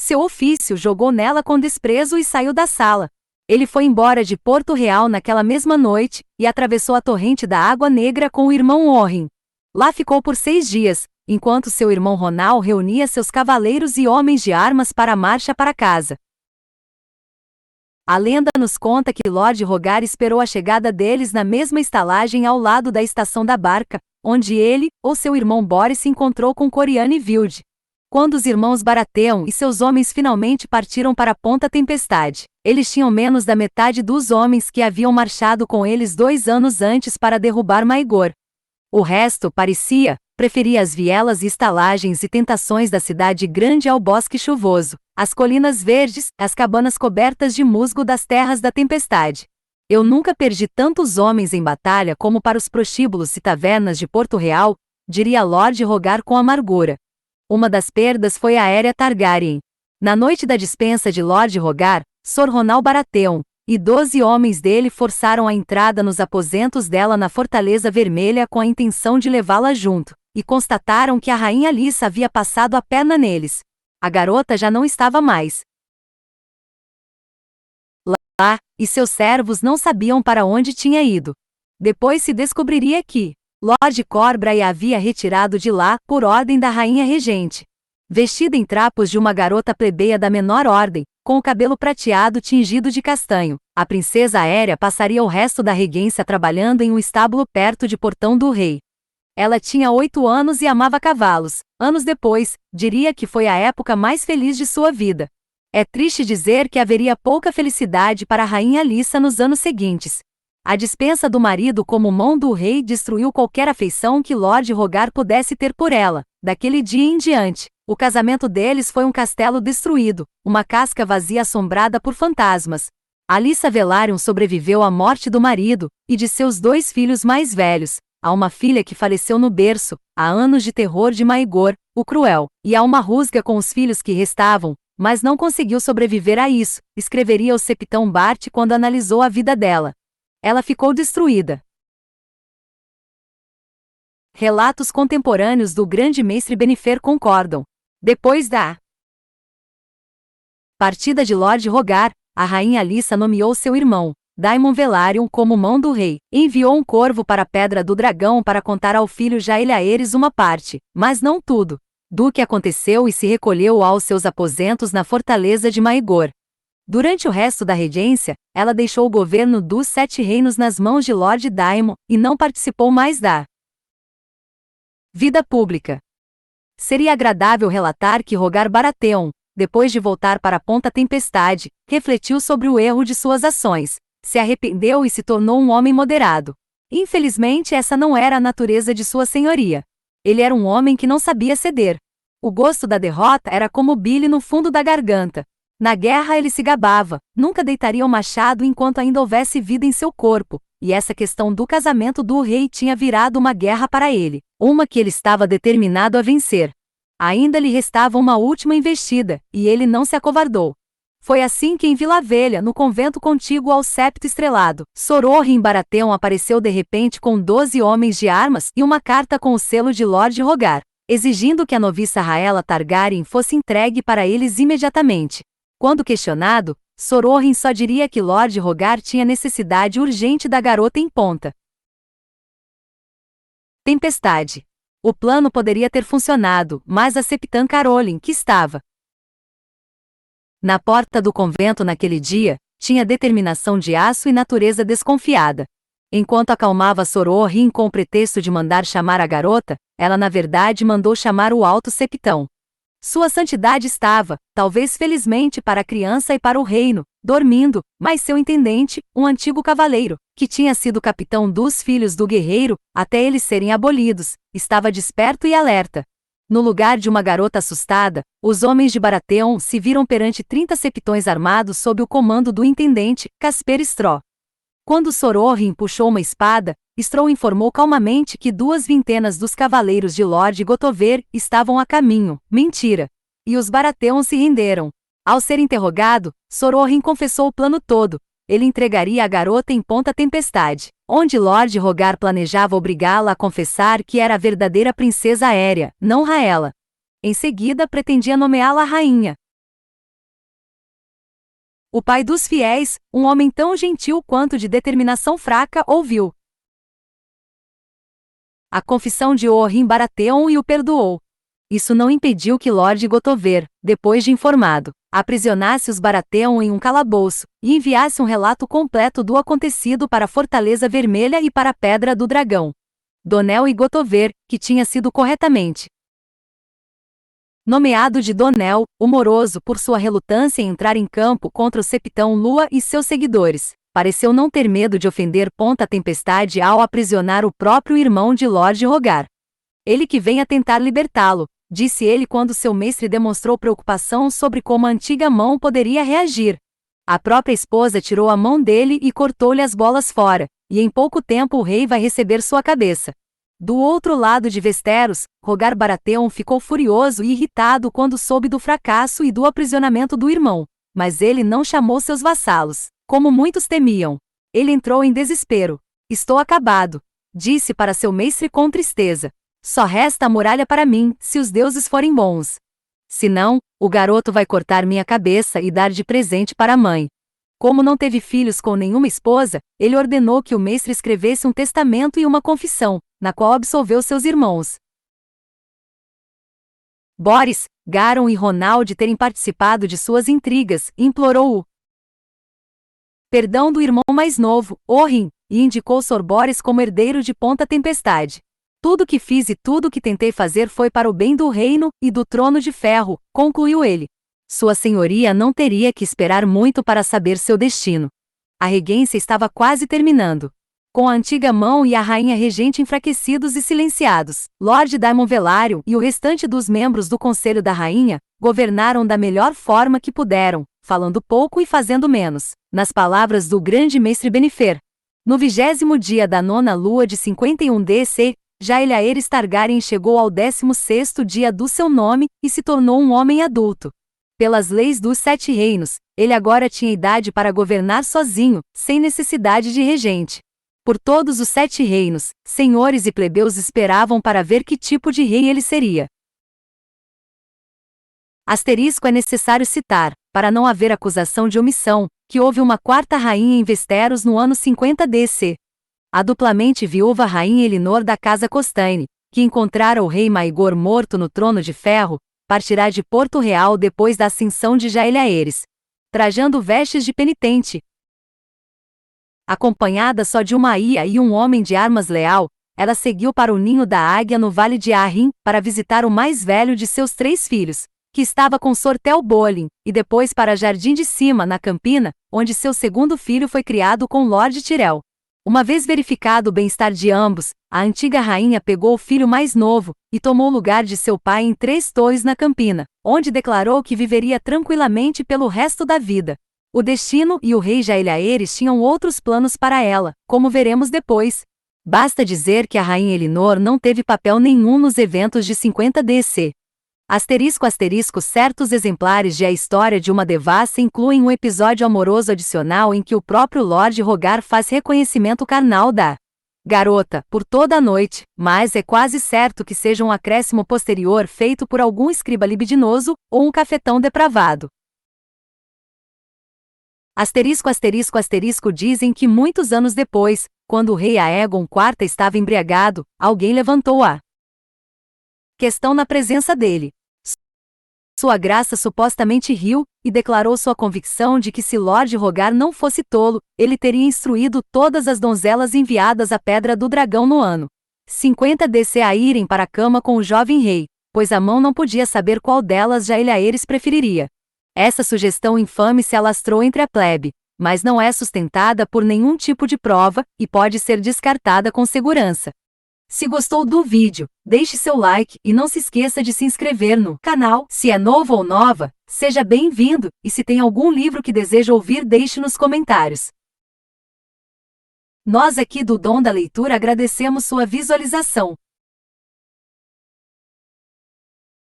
Seu ofício jogou nela com desprezo e saiu da sala. Ele foi embora de Porto Real naquela mesma noite, e atravessou a torrente da Água Negra com o irmão Orrin. Lá ficou por 6 dias, enquanto seu irmão Ronald reunia seus cavaleiros e homens de armas para a marcha para casa. A lenda nos conta que Lord Rogar esperou a chegada deles na mesma estalagem ao lado da estação da barca, onde ele, ou seu irmão Boris, se encontrou com Coriane Vilde. Quando os irmãos Baratheon e seus homens finalmente partiram para a Ponta Tempestade, eles tinham menos da metade dos homens que haviam marchado com eles 2 anos antes para derrubar Maegor. O resto, parecia, preferia as vielas e estalagens e tentações da cidade grande ao bosque chuvoso, as colinas verdes, as cabanas cobertas de musgo das terras da tempestade. Eu nunca perdi tantos homens em batalha como para os prostíbulos e tavernas de Porto Real, diria Lord Rogar com amargura. Uma das perdas foi a Aérea Targaryen. Na noite da dispensa de Lord Rogar, Sor Ronald Baratheon e 12 homens dele forçaram a entrada nos aposentos dela na Fortaleza Vermelha com a intenção de levá-la junto, e constataram que a rainha Lysa havia passado a perna neles. A garota já não estava mais lá, e seus servos não sabiam para onde tinha ido. Depois se descobriria que Lord Corbray a havia retirado de lá por ordem da rainha regente. Vestida em trapos de uma garota plebeia da menor ordem, com o cabelo prateado tingido de castanho, a princesa Aérea passaria o resto da regência trabalhando em um estábulo perto de Portão do Rei. Ela tinha 8 anos e amava cavalos. Anos depois, diria que foi a época mais feliz de sua vida. É triste dizer que haveria pouca felicidade para a rainha Lysa nos anos seguintes. A dispensa do marido como mão do rei destruiu qualquer afeição que Lord Rogar pudesse ter por ela. Daquele dia em diante, o casamento deles foi um castelo destruído, uma casca vazia assombrada por fantasmas. A Lysa Velaryon sobreviveu à morte do marido, e de seus 2 filhos mais velhos. Há uma filha que faleceu no berço, há anos de terror de Maegor, o Cruel, e há uma rusga com os filhos que restavam, mas não conseguiu sobreviver a isso, escreveria o Septão Bart quando analisou a vida dela. Ela ficou destruída. Relatos contemporâneos do grande mestre Benifer concordam. Depois da partida de Lord Rogar, a rainha Lysa nomeou seu irmão, Daemon Velaryon, como mão do rei. Enviou um corvo para a Pedra do Dragão para contar ao filho Jaehaerys uma parte, mas não tudo, do que aconteceu, e se recolheu aos seus aposentos na fortaleza de Maegor. Durante o resto da regência, ela deixou o governo dos 7 reinos nas mãos de Lord Daemon, e não participou mais da vida pública. Seria agradável relatar que Rogar Baratheon, depois de voltar para a Ponta Tempestade, refletiu sobre o erro de suas ações, se arrependeu e se tornou um homem moderado. Infelizmente, essa não era a natureza de sua senhoria. Ele era um homem que não sabia ceder. O gosto da derrota era como bile no fundo da garganta. Na guerra ele se gabava, nunca deitaria o machado enquanto ainda houvesse vida em seu corpo, e essa questão do casamento do rei tinha virado uma guerra para ele, uma que ele estava determinado a vencer. Ainda lhe restava uma última investida, e ele não se acovardou. Foi assim que em Vila Velha, no convento contíguo ao Septo Estrelado, Sor Orrin Baratheon apareceu de repente com 12 homens de armas e uma carta com o selo de Lord Rogar, exigindo que a noviça Rhaella Targaryen fosse entregue para eles imediatamente. Quando questionado, Sor Orrin só diria que Lord Rogar tinha necessidade urgente da garota em Ponta Tempestade. O plano poderia ter funcionado, mas a Septã Carolyn, que estava na porta do convento naquele dia, tinha determinação de aço e natureza desconfiada. Enquanto acalmava Sor Orrin com o pretexto de mandar chamar a garota, ela na verdade mandou chamar o Alto Septão. Sua santidade estava, talvez felizmente para a criança e para o reino, dormindo, mas seu intendente, um antigo cavaleiro, que tinha sido capitão dos filhos do guerreiro, até eles serem abolidos, estava desperto e alerta. No lugar de uma garota assustada, os homens de Baratheon se viram perante 30 septões armados sob o comando do intendente, Casper Straw. Quando Sor Orrin puxou uma espada, Straw informou calmamente que 2/20 dos cavaleiros de Lord Gotover estavam a caminho. Mentira! E os Baratheon se renderam. Ao ser interrogado, Sor Orrin confessou o plano todo. Ele entregaria a garota em Ponta Tempestade, onde Lord Rogar planejava obrigá-la a confessar que era a verdadeira princesa Aérea, não Rhaella. Em seguida pretendia nomeá-la rainha. O pai dos fiéis, um homem tão gentil quanto de determinação fraca, ouviu a confissão de Orim-Baratheon e o perdoou. Isso não impediu que Lord Gotover, depois de informado, aprisionasse os Baratheon em um calabouço, e enviasse um relato completo do acontecido para a Fortaleza Vermelha e para a Pedra do Dragão. Donel e Gotover, que tinha sido corretamente nomeado de Donel, o Moroso por sua relutância em entrar em campo contra o Septão Lua e seus seguidores, pareceu não ter medo de ofender Ponta Tempestade ao aprisionar o próprio irmão de Lord Rogar. Ele que vem a tentar libertá-lo, disse ele quando seu mestre demonstrou preocupação sobre como a antiga mão poderia reagir. A própria esposa tirou a mão dele e cortou-lhe as bolas fora, e em pouco tempo o rei vai receber sua cabeça. Do outro lado de Westeros, Rogar Baratheon ficou furioso e irritado quando soube do fracasso e do aprisionamento do irmão, mas ele não chamou seus vassalos, como muitos temiam. Ele entrou em desespero. Estou acabado, disse para seu mestre com tristeza. Só resta a muralha para mim, se os deuses forem bons. Se não, o garoto vai cortar minha cabeça e dar de presente para a mãe. Como não teve filhos com nenhuma esposa, ele ordenou que o mestre escrevesse um testamento e uma confissão, na qual absolveu seus irmãos Boris, Garon e Ronald de terem participado de suas intrigas, e implorou o perdão do irmão mais novo, Orrin, e indicou Sor Boris como herdeiro de Ponta Tempestade. Tudo que fiz e tudo que tentei fazer foi para o bem do reino e do trono de ferro, concluiu ele. Sua senhoria não teria que esperar muito para saber seu destino. A regência estava quase terminando. Com a antiga mão e a rainha regente enfraquecidos e silenciados, Lord Daemon Velaryon e o restante dos membros do Conselho da Rainha governaram da melhor forma que puderam, falando pouco e fazendo menos, nas palavras do grande mestre Benifer. No 20º dia da 9ª lua de 51 DC, Jaehaerys Targaryen chegou ao 16º dia do seu nome e se tornou um homem adulto. Pelas leis dos 7 reinos, ele agora tinha idade para governar sozinho, sem necessidade de regente. Por todos os 7 reinos, senhores e plebeus esperavam para ver que tipo de rei ele seria. Asterisco é necessário citar, para não haver acusação de omissão, que houve uma 4ª rainha em Westeros no ano 50 DC. A duplamente viúva rainha Elinor da Casa Costane, que encontrara o rei Maegor morto no trono de ferro, partirá de Porto Real depois da ascensão de Jaehaerys, trajando vestes de penitente. Acompanhada só de uma aia e um homem de armas leal, ela seguiu para o ninho da águia no vale de Arryn, para visitar o mais velho de seus 3 filhos, que estava com Sor Tel Bolin, e depois para Jardim de Cima, na Campina, onde seu segundo filho foi criado com Lord Tyrell. Uma vez verificado o bem-estar de ambos, a antiga rainha pegou o filho mais novo, e tomou o lugar de seu pai em 3 torres na Campina, onde declarou que viveria tranquilamente pelo resto da vida. O destino e o rei Jaehaerys tinham outros planos para ela, como veremos depois. Basta dizer que a rainha Elinor não teve papel nenhum nos eventos de 50 DC. Certos exemplares de A História de uma Devassa incluem um episódio amoroso adicional em que o próprio Lord Rogar faz reconhecimento carnal da garota por toda a noite, mas é quase certo que seja um acréscimo posterior feito por algum escriba libidinoso ou um cafetão depravado. Dizem que muitos anos depois, quando o rei Aegon IV estava embriagado, alguém levantou a questão na presença dele. Sua graça supostamente riu, e declarou sua convicção de que se Lord Rogar não fosse tolo, ele teria instruído todas as donzelas enviadas à Pedra do Dragão no ano 50 DC a irem para a cama com o jovem rei, pois a mão não podia saber qual delas Jaehaerys preferiria. Essa sugestão infame se alastrou entre a plebe, mas não é sustentada por nenhum tipo de prova, e pode ser descartada com segurança. Se gostou do vídeo, deixe seu like e não se esqueça de se inscrever no canal. Se é novo ou nova, seja bem-vindo, e se tem algum livro que deseja ouvir, deixe nos comentários. Nós aqui do Dom da Leitura agradecemos sua visualização.